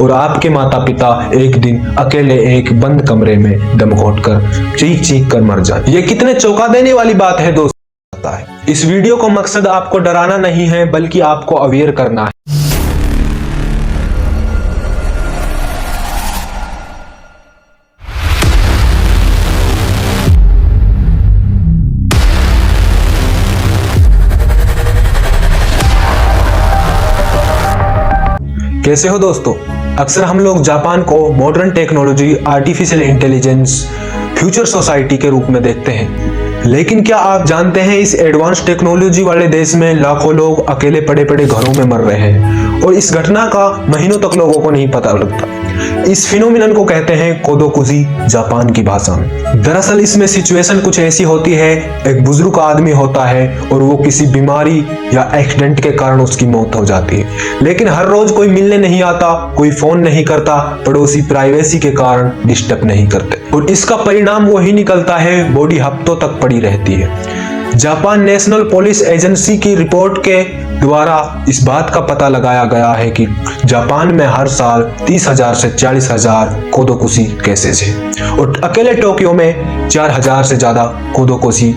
और आपके माता पिता एक दिन अकेले एक बंद कमरे में दम घोटकर चीख चीख कर मर जाए। ये कितने चौंका देने वाली बात है दोस्तों। इस वीडियो का मकसद आपको डराना नहीं है बल्कि आपको अवेयर करना है। कैसे हो दोस्तों। अक्सर हम लोग जापान को modern technology, artificial intelligence, future society के रूप में देखते हैं, लेकिन क्या आप जानते हैं इस एडवांस टेक्नोलॉजी वाले देश में लाखों लोग अकेले पड़े पड़े घरों में मर रहे हैं और इस घटना का महीनों तक लोगों को नहीं पता लगता। इस फिनोमिनन को कहते हैं कोदोकुजी जापान की भाषा में। दरअसल इसमें सिचुएशन कुछ ऐसी होती है, एक बुजुर्ग आदमी होता है और वो किसी बीमारी या एक्सीडेंट के कारण उसकी मौत हो जाती है, लेकिन हर रोज कोई मिलने नहीं आता, कोई फोन नहीं करता, पड़ोसी प्राइवेसी के कारण डिस्टर्ब नहीं करते और इसका परिणाम वही निकलता है, बॉडी हफ्तों तक पड़ी रहती है। जापान नेशनल पुलिस एजेंसी की रिपोर्ट के द्वारा इस बात का पता लगाया गया है कि जापान में हर साल 30,000 से 40,000 कोदोकुशी केसेस है और अकेले टोक्यो में 4,000 से ज्यादा कोदोकुशी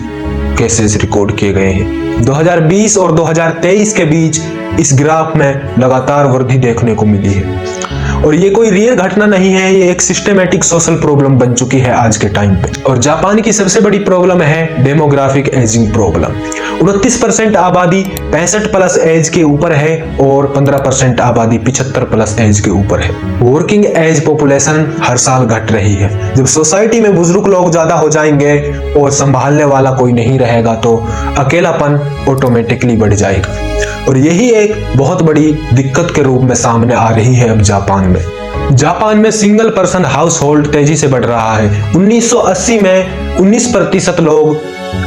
केसेस रिकॉर्ड किए गए हैं। 2020 और 2023 के बीच इस ग्राफ में लगातार वृद्धि देखने को मिली है और ये कोई रियल घटना नहीं है, ये एक सिस्टमेटिक सोशल प्रॉब्लम बन चुकी है आज के टाइम पे। और जापान की सबसे बड़ी प्रॉब्लम है डेमोग्राफिक एजिंग प्रॉब्लम। 29% आबादी 65 प्लस एज के ऊपर है और 15% आबादी 75 प्लस एज के ऊपर है। वर्किंग एज पॉपुलेशन हर साल घट रही है। जब सोसाइटी में बुजुर्ग लोग ज्यादा हो जाएंगे और संभालने वाला कोई नहीं रहेगा तो अकेलापन ऑटोमेटिकली बढ़ जाएगा और यही एक बहुत बड़ी दिक्कत के रूप में सामने आ रही है अब जापान में सिंगल पर्सन हाउस होल्ड तेजी से बढ़ रहा है। 1980 में 19% लोग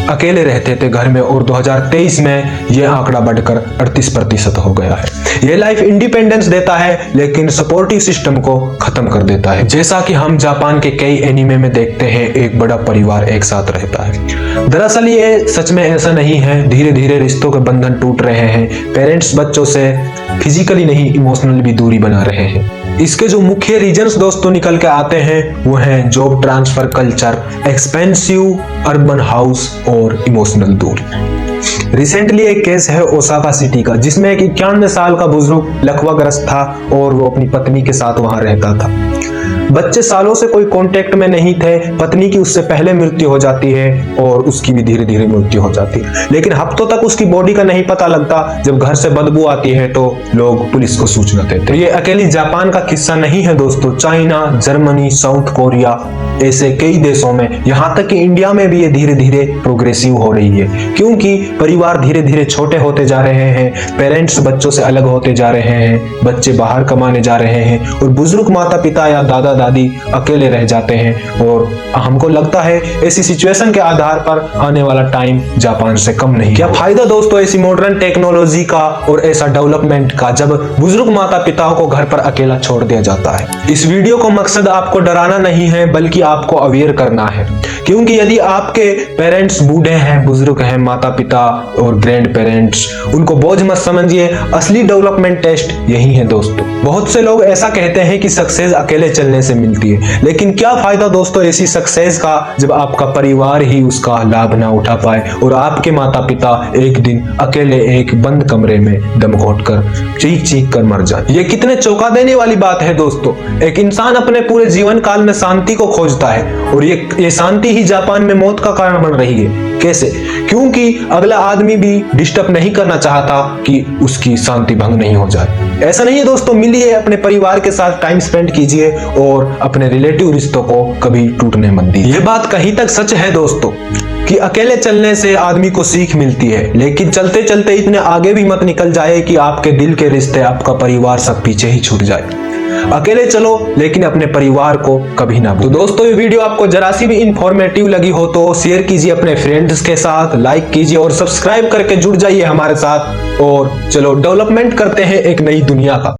अकेले रहते थे घर में और 2023 में यह आंकड़ा बढ़कर 38% हो गया है। यह लाइफ इंडिपेंडेंस देता है लेकिन सपोर्टिव सिस्टम को खत्म कर देता है। जैसा कि हम जापान के कई एनिमे में देखते हैं, एक बड़ा परिवार एक साथ रहता है। दरअसल ये सच में ऐसा नहीं है। धीरे धीरे रिश्तों के बंधन टूट रहे हैं। पेरेंट्स बच्चों से फिजिकली नहीं इमोशनली भी दूरी बना रहे हैं। इसके जो मुख्य रीजंस दोस्तों निकल के आते हैं वो हैं job transfer culture, expensive urban house और इमोशनल दूरी। रिसेंटली एक केस है ओसाका सिटी का, जिसमें एक 91 साल का बुजुर्ग लकवाग्रस्त था और वो अपनी पत्नी के साथ वहां रहता था। बच्चे सालों से कोई कांटेक्ट में नहीं थे। पत्नी की उससे पहले मृत्यु हो जाती है और उसकी भी धीरे धीरे मृत्यु हो जाती है, लेकिन हफ्तों तक उसकी बॉडी का नहीं पता लगता। जब घर से बदबू आती है तो लोग पुलिस को सूचना देते हैं। ये अकेली जापान का किस्सा नहीं है दोस्तों। चाइना, जर्मनी, साउथ कोरिया, ऐसे कई देशों में, यहाँ तक कि इंडिया में भी ये धीरे धीरे प्रोग्रेसिव हो रही है, क्योंकि परिवार धीरे धीरे छोटे होते जा रहे हैं, पेरेंट्स बच्चों से अलग होते जा रहे हैं, बच्चे बाहर कमाने जा रहे हैं और बुजुर्ग माता पिता या दादा दादी अकेले रह जाते हैं। और हमको लगता है ऐसी सिचुएशन के आधार पर आने वाला टाइम जापान से कम नहीं। क्या फायदा दोस्तों ऐसी मॉडर्न टेक्नोलॉजी का और ऐसा डेवलपमेंट का जब बुजुर्ग माता पिताओं को घर पर अकेला छोड़ दिया जाता है। इस वीडियो का मकसद आपको डराना नहीं है बल्कि आपको अवेयर करना है, क्योंकि यदि आपके पेरेंट्स बूढ़े हैं, बुजुर्ग हैं, माता पिता और ग्रैंड पेरेंट्स, उनको बोझ मत समझिए। असली डेवलपमेंट टेस्ट यही है दोस्तों। बहुत से लोग ऐसा कहते हैं कि सक्सेस अकेले चलने से मिलती है, लेकिन क्या फायदा दोस्तों ऐसी सक्सेस का जब आपका परिवार ही उसका लाभ ना उठा पाए और आपके माता पिता एक दिन अकेले एक बंद कमरे में दम घोटकर चीख चीख कर मर जाए। ये कितने चौंका देने वाली बात है दोस्तों। एक इंसान अपने पूरे जीवन काल में शांति को खोजता है और ये शांति ही जापान में मौत का कारण बन रही है। कैसे? क्योंकि अगला आदमी भी डिस्टर्ब नहीं करना चाहता कि उसकी शांति भंग नहीं हो जाए। ऐसा नहीं है दोस्तों, मिलिए, अपने परिवार के साथ टाइम स्पेंड कीजिए और अपने रिलेटिव रिश्तों को कभी टूटने मत दीजिए। ये बात कहीं तक सच है दोस्तों कि अकेले चलने से आदमी को सीख मिलती है, लेकिन चलते चलते इतने आगे भी मत निकल जाए कि आपके दिल के रिश्ते, आपका परिवार सब पीछे ही छूट जाए। अकेले चलो लेकिन अपने परिवार को कभी ना भूलो। तो दोस्तों ये वीडियो आपको जरा सी भी इंफॉर्मेटिव लगी हो तो शेयर कीजिए अपने फ्रेंड्स के साथ, लाइक कीजिए और सब्सक्राइब करके जुड़ जाइए हमारे साथ और चलो डेवलपमेंट करते हैं एक नई दुनिया का।